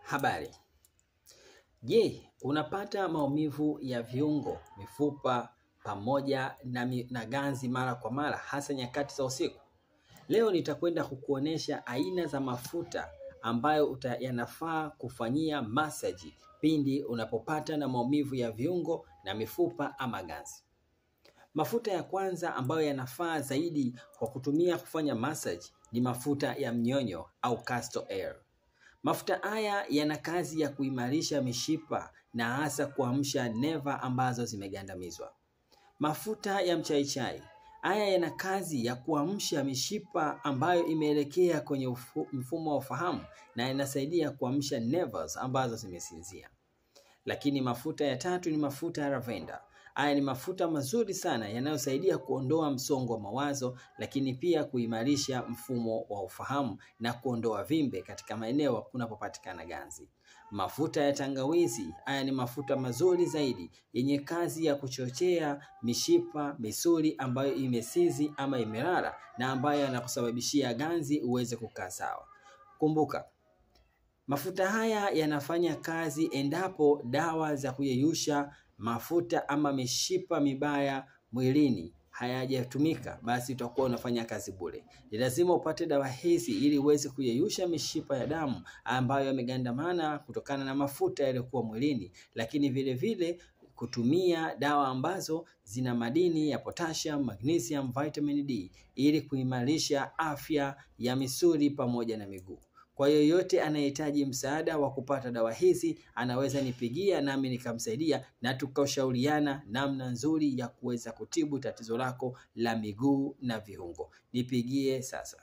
Habari. Je, unapata maumivu ya viungo, mifupa, pamoja na ganzi mara kwa mara hasa nyakati za usiku? Leo nitakwenda kukuonesha aina za mafuta ambayo yanafaa kufanyia massage pindi unapopata na maumivu ya viungo na mifupa ama ganzi. Mafuta ya kwanza ambayo yanafaa zaidi kwa kutumia kufanya massage ni mafuta ya mnyonyo au castor oil. Mafuta haya yana kazi ya kuimarisha mishipa na hasa kuamsha neva ambazo zimegandamizwa. Mafuta ya mchaichai, haya yana kazi ya kuamsha mishipa ambayo imeelekea kwenye mfumo wa ufahamu na yanasaidia kuamsha nerves ambazo zimesinzia. Lakini mafuta ya tatu ni mafuta ya lavender. Haya ni mafuta mazuri sana yanayosaidia kuondoa msongo wa mawazo, lakini pia kuimarisha mfumo wa ufahamu na kuondoa vimbe katika maeneo kunapopatikana ganzi. Mafuta ya tangawizi, haya ni mafuta mazuri zaidi yenye kazi ya kuchochea mishipa, misuli ambayo imesizi ama imelala na ambayo yanakusababishia ganzi uweze kukaa sawa. Kumbuka, mafuta haya yanafanya kazi endapo dawa za kuyeyusha mafuta ama mishipa mibaya mwilini hayajatumika, basi utakuwa unafanya kazi bure. Ni lazima upate dawa hizi ili uweze kuyeyusha mishipa ya damu ambayo yamegandamana kutokana na mafuta yaliyokuwa mwilini, lakini vile vile kutumia dawa ambazo zina madini ya potassium, magnesium, vitamin D ili kuimarisha afya ya misuli pamoja na miguu. Kwa yoyote anayehitaji msaada wa kupata dawa hizi anaweza nipigia nami nikamsaidia na tukashauriana namna nzuri ya kuweza kutibu tatizo lako la miguu na viungo. Nipigie sasa.